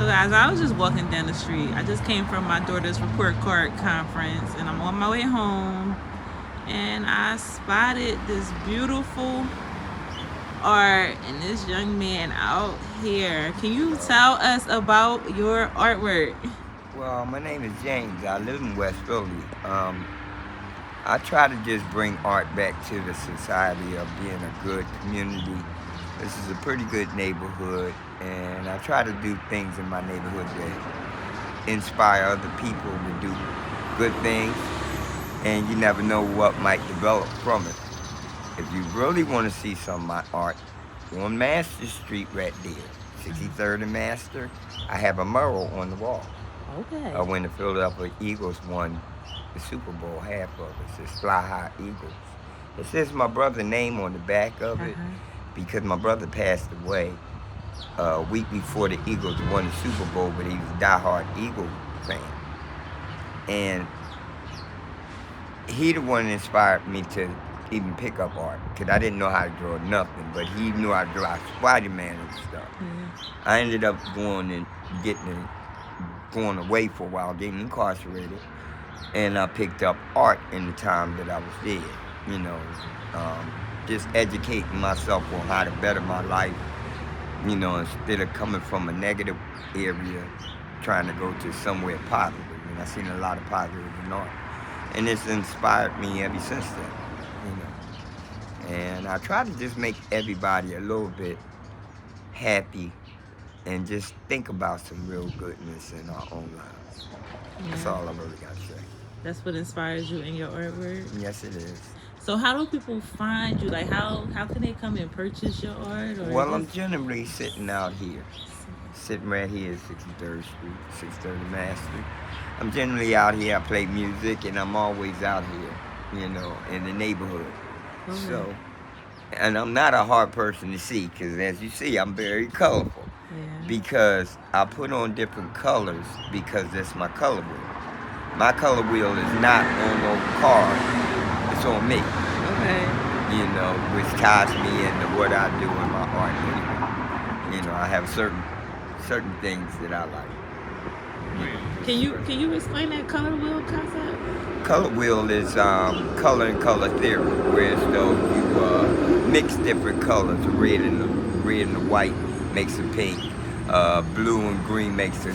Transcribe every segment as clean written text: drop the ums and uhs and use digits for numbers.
So guys, I was just walking down the street. I just came from my daughter's report card conference and I'm on my way home and I spotted this beautiful art and this young man out here. Can you tell us about your artwork? Well, my name is James. I live in West Philly. I try to just bring art back to the society of being a good community. This is a pretty good neighborhood, and I try to do things in my neighborhood that inspire other people to do good things, and you never know what might develop from it. If you really want to see some of my art, on Master Street right there, 63rd and Master, I have a mural on the wall. Okay. When the Philadelphia Eagles won the Super Bowl, half of it says Fly High Eagles. It says my brother's name on the back of it because my brother passed away a week before the Eagles won the Super Bowl, but he was a diehard Eagle fan. And he the one that inspired me to even pick up art because I didn't know how to draw nothing, but he knew how to draw Spider-Man and stuff. I ended up going away for a while, getting incarcerated, and I picked up art in the time that I was there. You know, just educating myself on how to better my life. You know, instead of coming from a negative area, trying to go to somewhere positive. And I've seen a lot of positive in art, and it's inspired me ever since then. You know, and I try to just make everybody a little bit happy and just think about some real goodness in our own lives. That's all I really got to say. That's what inspires you in your artwork? Yes, it is. So how do people find you? Like how can they come and purchase your art? Well, I'm generally sitting out here. Sitting right here at 63rd Street, 630 Master. I'm generally out here. I play music and I'm always out here, you know, in the neighborhood. So, and I'm not a hard person to see because as you see, I'm very colorful. Because I put on different colors because that's my color wheel. My color wheel is not on no card, it's on me. You know, which ties me into what I do in my art anyway. You know, I have certain things that I like. Can you explain that color wheel concept? Color wheel is color and color theory, whereas though you mix different colors, red and the white makes a pink. Blue and green makes a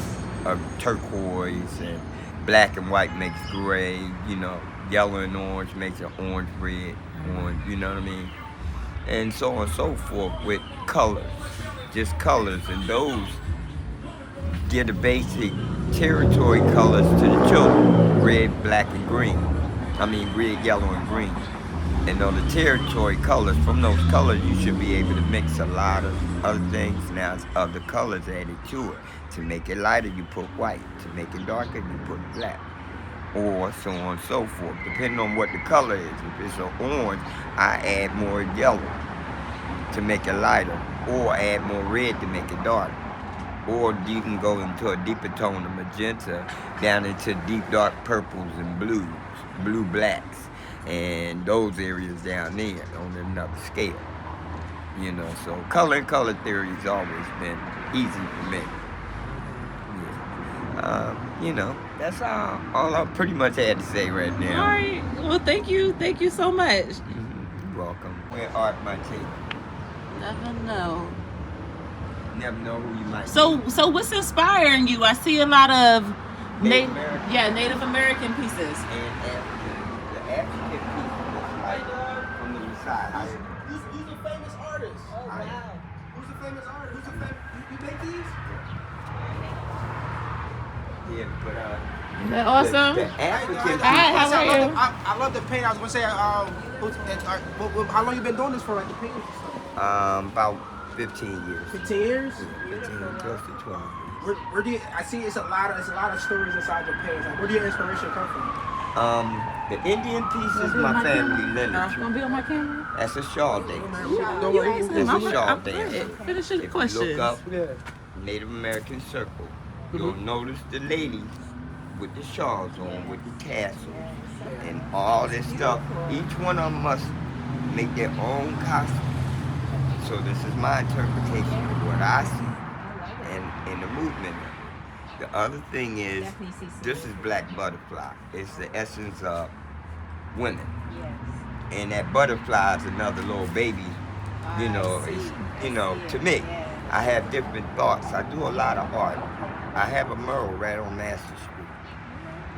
turquoise, and black and white makes gray. You know, yellow and orange makes an orange, red, orange. You know what I mean? And so on and so forth with colors, just colors, and those get the basic territory colors to the children: red, black, and green. I mean, red, yellow, and green. And on the territory colors, from those colors, you should be able to mix a lot of other things. Now, other colors added to it. To make it lighter, you put white. To make it darker, you put black. Or so on and so forth, depending on what the color is. If it's an orange, I add more yellow to make it lighter. Or add more red to make it darker. Or you can go into a deeper tone of magenta, down into deep dark purples and blues, blue blacks. And those areas down there on another scale, you know. So color and color theory has always been easy for me. Yeah. You know, that's all I pretty much had to say right now. All right. Well, thank you so much. You're welcome. Where art might take you. Never know. Never know who you might. So what's inspiring you? I see a lot of Native American. Native American pieces. And African people, like from the side. Who's a famous artist? Oh, wow. Who's a famous artist? You make these? Yeah, but Is that awesome? The African Hi, how are you? I love the paint. I was gonna say, how long you been doing this for, like the painting and stuff? About 15 years. 15 years? Yeah, 15, close to 12. Where do you? I see it's a lot of stories inside your paintings. Like, where do your inspiration come from? The Indian pieces my family lineage. Gonna be on my camera? That's a shawl dance. Don't worry. It's a shawl dance. Finish the If question. you look up Native American circle, you'll notice the ladies with the shawls on, with the tassels, and all this stuff. Each one of them must make their own costume. So this is my interpretation of what I see and in the movement. The other thing is, Definitely see some. this is black butterfly. It's the essence of women. Yes. And that butterfly is another little baby. You I know, see. it's, I you know, see to it. me, Yeah. I have different thoughts. I do a lot of art. I have a mural right on Master Street.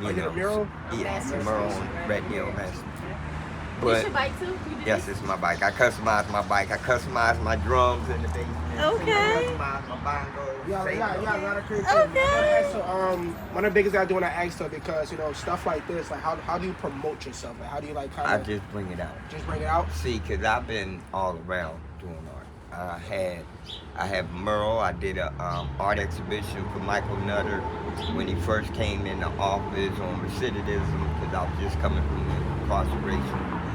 Oh, you You did a know, mural? yeah, it's a mural right there on Master Street. This But your bike too? You did yes, this? it's my bike. I customize my bike. I customize my drums in the basement. Okay. I customize my bongos. Yeah, same yeah, thing. yeah, a lot of creativity. Okay. So, one of the biggest things I do when I ask her, because you know stuff like this, like how do you promote yourself? Like how do you like kind I of just bring it out. just bring it out? See, cause I've been all around doing art. I have mural. I did a art exhibition for Michael Nutter when he first came in the office on recidivism, because I was just coming from incarceration,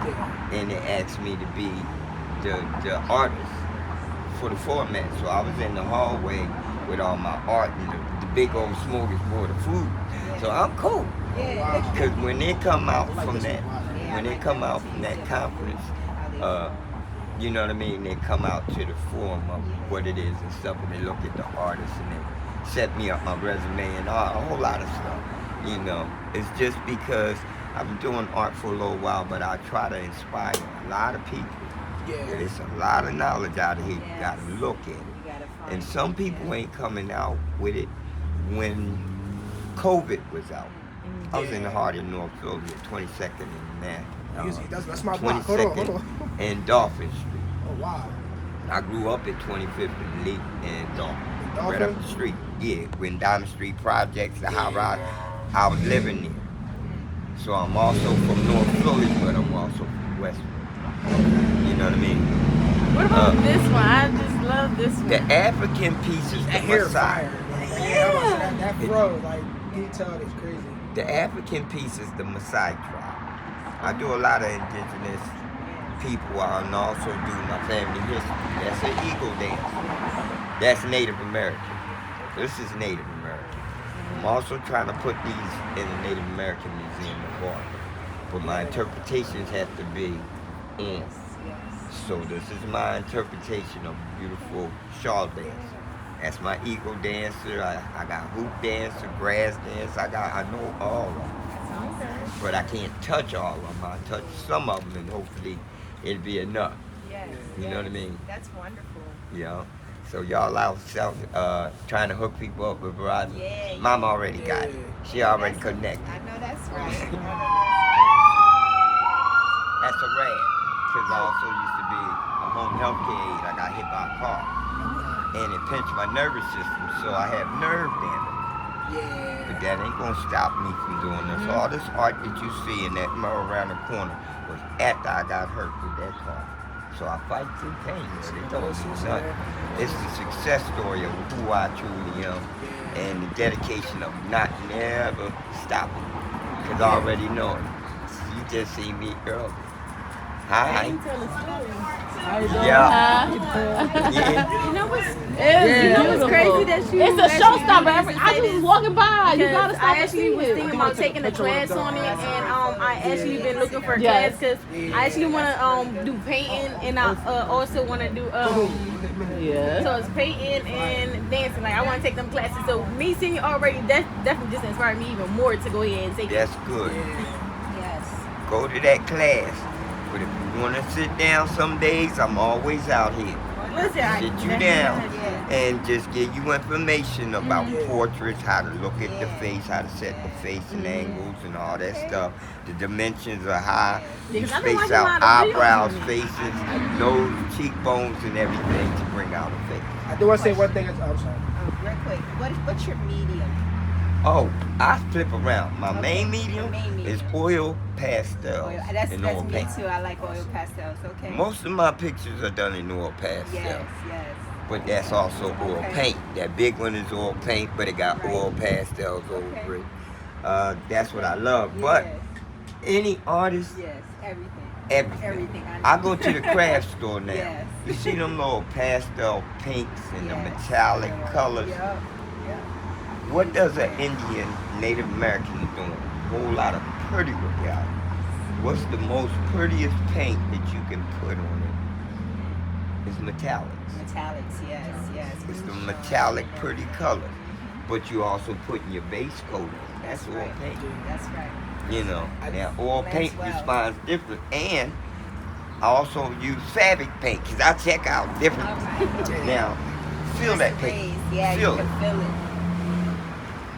Yeah. and they asked me to be the artist for the format. So I was in the hallway with all my art and the big old smorgasbord of food. So I'm cool. Yeah. Because when they come out I like from this that, one. Yeah, when I they like come that out too. from that Yeah. conference, How they uh, you know what I mean? They come out to the form of what it is and stuff, and they look at the artist and they set me up my resume and a whole lot of stuff. You know, it's just because I've been doing art for a little while, but I try to inspire a lot of people. Yeah. There's a lot of knowledge out of here. You Yes. gotta look at it. You gotta find And some it, people yeah. ain't coming out with it when COVID was out. I was in the heart of North Philly at 22nd and that. Easy. That's my block. Hold on, hold 22nd on. and Dolphin Street. Oh wow. I grew up at 25th and Lee and Dolphin. Right Dolphin? up the street. Yeah, when Diamond Street Projects, the high rise, I was living there. So I'm also from North Philly, but I'm also from West Philly. You know what I mean? What about this one? I just love this one. The African piece is the That hair Maasai. fire. Yeah, I'm about to say that fro, like detailed is crazy. The African piece is the Maasai tribe. I do a lot of indigenous people and also do my family history. That's an eagle dance. That's Native American. This is Native American. I'm also trying to put these in the Native American Museum of Art. But my interpretations have to be in. So this is my interpretation of beautiful shawl dance. That's my eagle dancer. I got hoop dancer, grass dance. I know all of them. But I can't touch all of them. I touch some of them and hopefully it'll be enough. Yes. You know what I mean? That's wonderful. You know? So y'all out trying to hook people up with Verizon. Yeah, Mom yeah. already got it. She already connected. I know that's right. That's a rad. Because I also used to be a home health care aide. I got hit by a car. And it pinched my nervous system, so I have nerve damage. Yeah. But that ain't gonna stop me from doing this. All this art that you see in that mural around the corner was after I got hurt with that car. So I fight through pain, but it don't mean nothing. It's the success story of who I truly am and the dedication of not never stopping. Because I already know it. You just see me earlier. Hi. How you doing? Yeah. Yeah. You know what's It's crazy that you It's a actually showstopper. used to I say just this, walking by. You because gotta stop I and actually see was it. thinking about taking a class on it, and I actually been looking for a Yes. class because I actually want to do painting, and I also want to do Yeah. so it's painting and dancing. Like I want to take them classes. So me seeing you already, that definitely just inspired me even more to go ahead and take it. That's good. Yes. Go to that class. But if you want to sit down some days, I'm always out here. Listen, I Sit you definitely- down yeah. and just give you information about portraits, how to look at the face, how to set the face and angles and all that stuff. The dimensions of how you Because I've been space watching a out lot of videos eyebrows, on it. faces, nose, cheekbones, and everything to bring out a face. I do want to say one thing. I'm sorry. Real quick, what's your medium? Oh, I flip around. My main medium Your main medium. is oil pastel Oil. and oil That's me paint. too. I like oil pastels. Okay. Most of my pictures are done in oil pastel. Yes. But that's also oil Okay. paint. That big one is oil paint, but it got Right. oil pastels Okay. over it. That's what I love. But Yes. any artist, Yes. Everything. everything. Everything. I go to the craft store now. Yes. You see them little pastel pinks and the Yes. metallic colors. Yep. What does an Indian Native American doing? A whole lot of pretty with y'all. What's the most prettiest paint that you can put on it? It's metallics. Metallics. Yes. It's the metallic pretty colors. but you also putting your base coat on. That's oil right. paint. That's right. You know, now oil Blends paint well. responds different, and I also use fabric paint because I check out different. All right. Now, feel that Just paint. raised. Yeah, Feel you it. can feel it.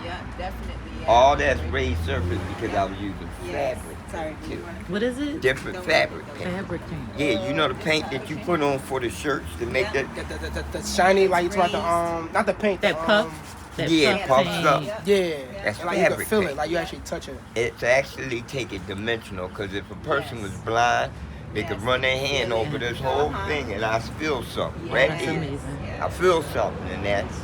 Yeah, definitely. Yeah. All that's raised surface because I was using Yes. fabric. Sorry, do you too. want to? What is it? Different fabric paint. Fabric paint. Yeah, you know the paint that you put on for the shirts to make Yeah. that. The shiny, like you talk about the not the paint. That the, puff. That Yeah, puff puffs paint. up. Yeah, That's and like you can fabric feel paint. it, like you actually touch it. It's actually take it dimensional because if a person Yes. was blind, they could Yes. run their hand Feel it. over this whole Uh-huh. thing and I feel something Yes. right That's there. amazing. Yeah. I feel something, and that's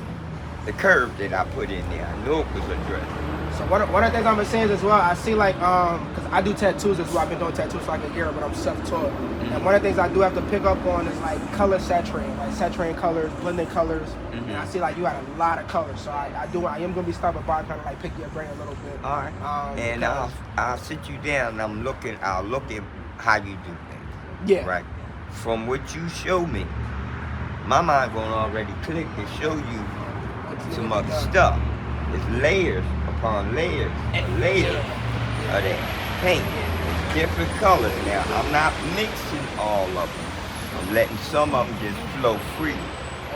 the curve that I put in there. I knew it was addressed. So one of the things I'm gonna say is as well, I see like because I do tattoos as well. I've been doing tattoos for like a year, but I'm self-taught. And one of the things I do have to pick up on is like color saturating, like saturating colors, blending colors. And I see like you had a lot of colors, so I am gonna be stopping by kind of like pick your brain a little bit. All right. And I'll sit you down. And I'll look at how you do things. Yeah. Right. From what you show me, my mind gonna already click to show you some other stuff. It's layers upon layers and layers of that paint. It's different colors. Now, I'm not mixing all of them. I'm letting some of them just flow free,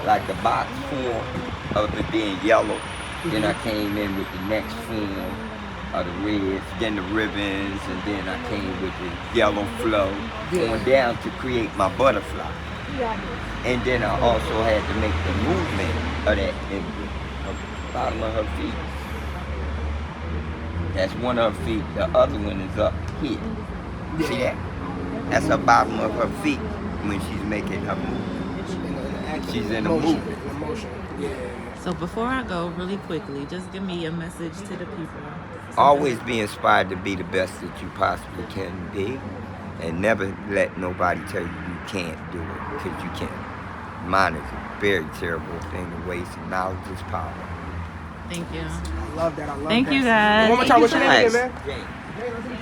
like the box form of it being yellow. Then I came in with the next form of the reds, then the ribbons, and then I came with the yellow flow going down to create my butterfly. And then I also had to make the movement of that in the bottom of her feet. That's one of her feet. The other one is up here. See that? That's the bottom of her feet when she's making her movement. She's in a movement. Emotion. Yeah. So before I go, really quickly, just give me a message to the people. Always be inspired to be the best that you possibly can be. And never let nobody tell you can't do it, because you can. Mine is a very terrible thing to waste, and knowledge is power. Thank you. I love that. Thank you, guys. One more time, Thank what's you your name so again, Jane. man?